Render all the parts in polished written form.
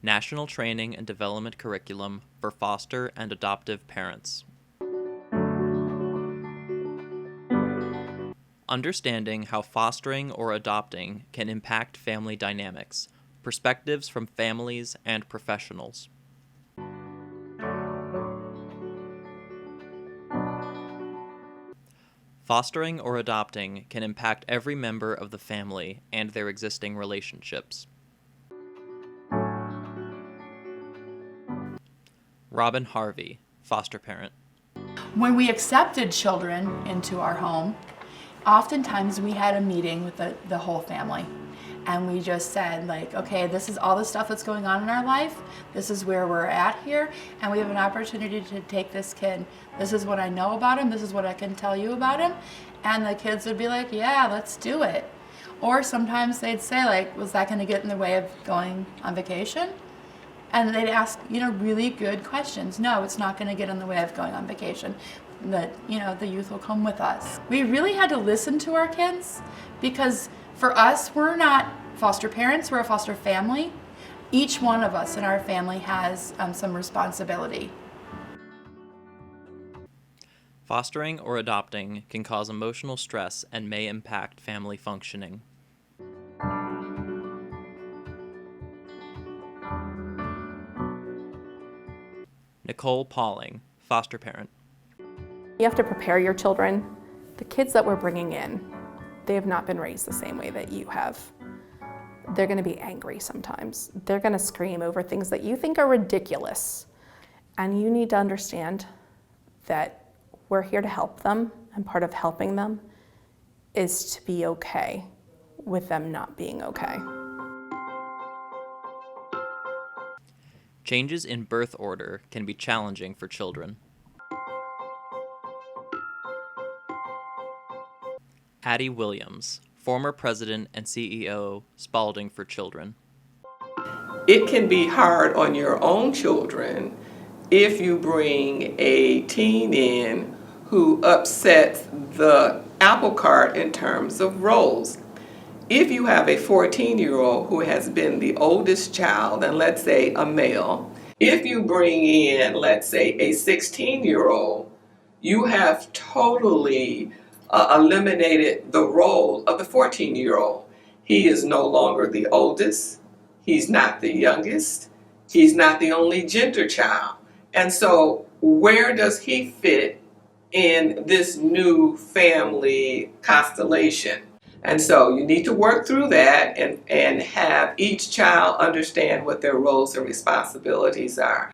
National Training and Development Curriculum for Foster and Adoptive Parents. Understanding how fostering or adopting can impact family dynamics, perspectives from families and professionals. Fostering or adopting can impact every member of the family and their existing relationships. Robin Harvey, foster parent. When we accepted children into our home, oftentimes we had a meeting with the whole family. And we just said, like, okay, this is all the stuff that's going on in our life. This is where we're at here. And we have an opportunity to take this kid. This is what I know about him. This is what I can tell you about him. And the kids would be like, yeah, let's do it. Or sometimes they'd say, like, was that going to get in the way of going on vacation? And they'd ask, really good questions. No, it's not going to get in the way of going on vacation. The youth will come with us. We really had to listen to our kids because for us, we're not foster parents, we're a foster family. Each one of us in our family has some responsibility. Fostering or adopting can cause emotional stress and may impact family functioning. Nicole Pauling, foster parent. You have to prepare your children. The kids that we're bringing in, they have not been raised the same way that you have. They're going to be angry sometimes. They're going to scream over things that you think are ridiculous. And you need to understand that we're here to help them, and part of helping them is to be okay with them not being okay. Changes in birth order can be challenging for children. Addie Williams, former president and CEO, Spalding for Children. It can be hard on your own children if you bring a teen in who upsets the apple cart in terms of roles. If you have a 14-year-old who has been the oldest child, and let's say a male, if you bring in, let's say, a 16-year-old, you have totally eliminated the role of the 14-year-old. He is no longer the oldest, he's not the youngest, he's not the only gender child. And so where does he fit in this new family constellation? And so you need to work through that and have each child understand what their roles and responsibilities are.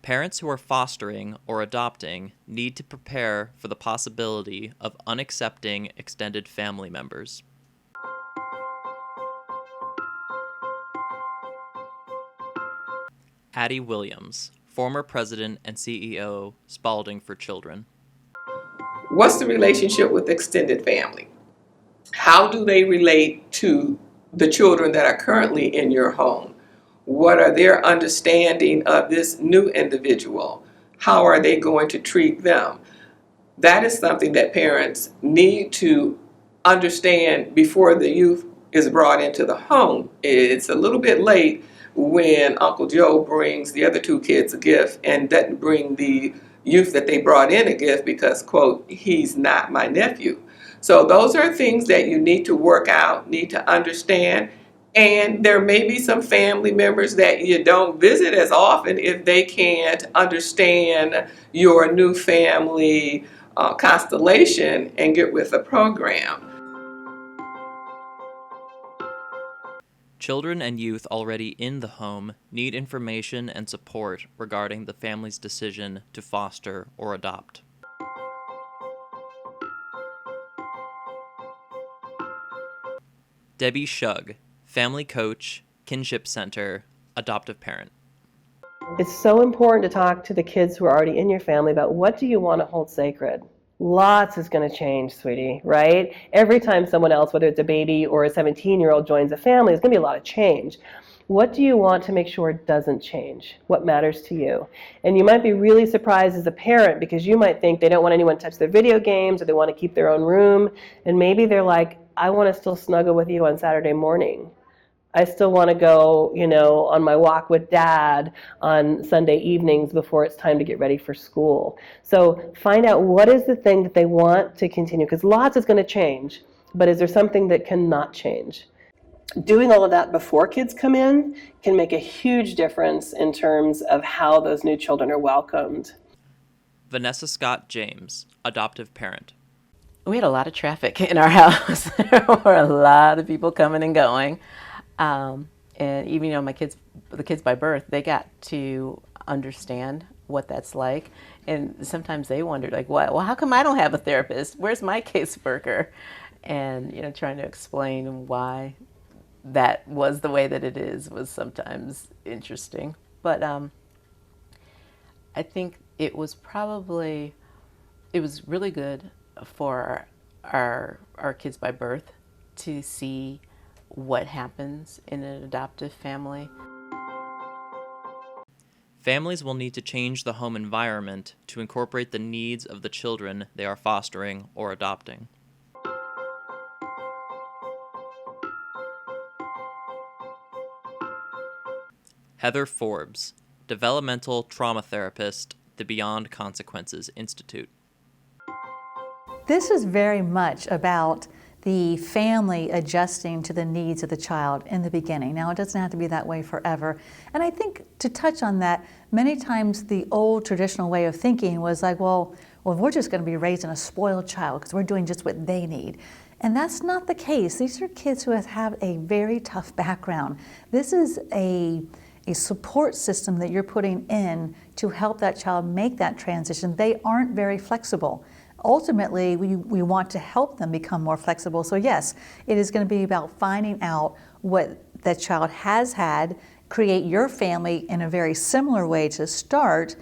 Parents who are fostering or adopting need to prepare for the possibility of unaccepting extended family members. Addie Williams, former president and CEO, Spalding for Children. What's the relationship with extended family? How do they relate to the children that are currently in your home? What are their understanding of this new individual? How are they going to treat them? That is something that parents need to understand before the youth is brought into the home. It's a little bit late when Uncle Joe brings the other two kids a gift and doesn't bring the youth that they brought in a gift because, quote, he's not my nephew. So those are things that you need to work out, need to understand. And there may be some family members that you don't visit as often if they can't understand your new family constellation and get with the program. Children and youth already in the home need information and support regarding the family's decision to foster or adopt. Debbie Shug, family coach, kinship center, adoptive parent. It's so important to talk to the kids who are already in your family about what do you want to hold sacred. Lots is going to change, sweetie, right? Every time someone else, whether it's a baby or a 17-year-old joins a family, there's going to be a lot of change. What do you want to make sure doesn't change? What matters to you? And you might be really surprised as a parent because you might think they don't want anyone to touch their video games or they want to keep their own room. And maybe they're like, I want to still snuggle with you on Saturday morning. I still want to go, on my walk with dad on Sunday evenings before it's time to get ready for school. So find out what is the thing that they want to continue, because lots is going to change, but is there something that cannot change? Doing all of that before kids come in can make a huge difference in terms of how those new children are welcomed. Vanessa Scott James, adoptive parent. We had a lot of traffic in our house. There were a lot of people coming and going. And even, the kids by birth, they got to understand what that's like. And sometimes they wondered, like, well, how come I don't have a therapist? Where's my caseworker? And, trying to explain why that was the way that it is was sometimes interesting. But I think it was really good for our kids by birth to see what happens in an adoptive family. Families will need to change the home environment to incorporate the needs of the children they are fostering or adopting. Heather Forbes, developmental trauma therapist, the Beyond Consequences Institute. This is very much about the family adjusting to the needs of the child in the beginning. Now, it doesn't have to be that way forever. And I think to touch on that, many times the old traditional way of thinking was like, well, we're just going to be raising a spoiled child because we're doing just what they need. And that's not the case. These are kids who have a very tough background. This is a support system that you're putting in to help that child make that transition. They aren't very flexible. Ultimately, we want to help them become more flexible. So yes, it is going to be about finding out what that child has had, create your family in a very similar way to start,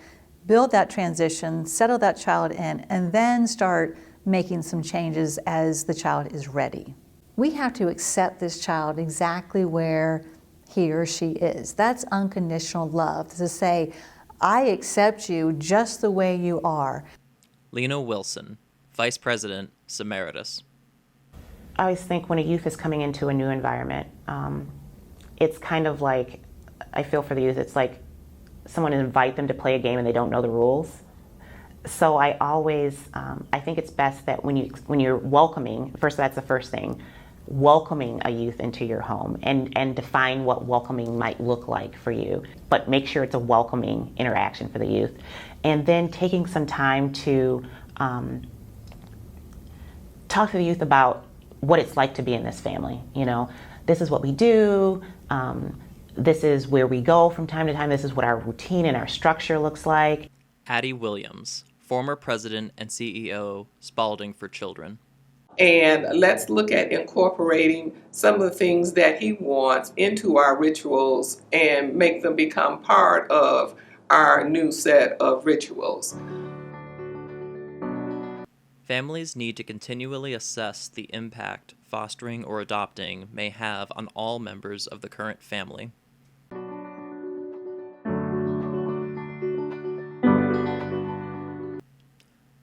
build that transition, settle that child in, and then start making some changes as the child is ready. We have to accept this child exactly where he or she is. That's unconditional love, to say, I accept you just the way you are. Lena Wilson, Vice President, Samaritas. I always think when a youth is coming into a new environment, it's kind of like, I feel for the youth, it's like someone invite them to play a game and they don't know the rules. So I always, I think it's best that when you're welcoming, first that's the first thing, welcoming a youth into your home and define what welcoming might look like for you, but make sure it's a welcoming interaction for the youth. And then taking some time to talk to the youth about what it's like to be in this family. This is what we do, this is where we go from time to time, this is what our routine and our structure looks like. Addie Williams, former president and CEO, Spalding for Children. And let's look at incorporating some of the things that he wants into our rituals and make them become part of our new set of rituals. Families need to continually assess the impact fostering or adopting may have on all members of the current family.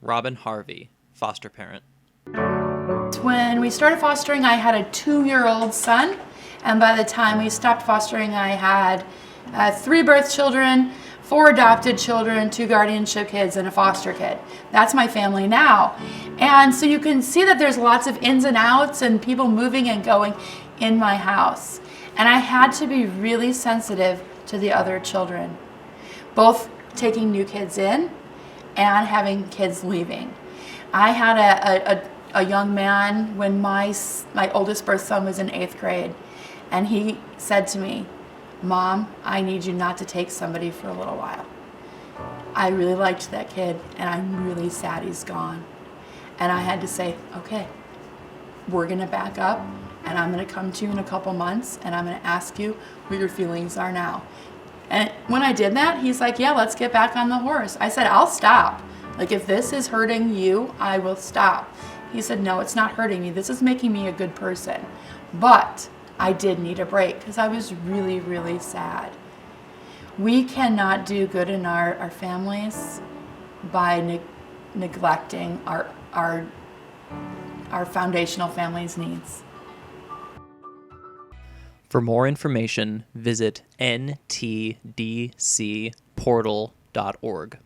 Robin Harvey, foster parent. When we started fostering, I had a 2-year-old son, and by the time we stopped fostering, I had 3 birth children, 4 adopted children, 2 guardianship kids, and a foster kid. That's my family now. And so you can see that there's lots of ins and outs and people moving and going in my house. And I had to be really sensitive to the other children, both taking new kids in and having kids leaving. I had a young man when my oldest birth son was in 8th grade, and he said to me, "Mom, I need you not to take somebody for a little while. I really liked that kid, and I'm really sad he's gone." And I had to say, okay, we're gonna back up, and I'm gonna come to you in a couple months, and I'm gonna ask you what your feelings are now. And when I did that, he's like, yeah, let's get back on the horse. I said, I'll stop. Like, if this is hurting you, I will stop. He said, no, it's not hurting me. This is making me a good person. But I did need a break because I was really, really sad. We cannot do good in our families by neglecting our foundational family's needs. For more information, visit ntdcportal.org.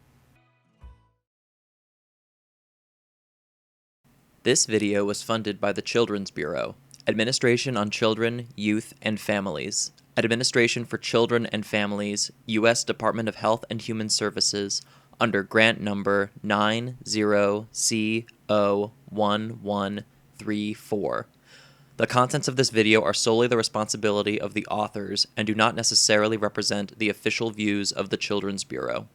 This video was funded by the Children's Bureau, Administration on Children, Youth, and Families, Administration for Children and Families, U.S. Department of Health and Human Services, under grant number 90CO1134. The contents of this video are solely the responsibility of the authors and do not necessarily represent the official views of the Children's Bureau.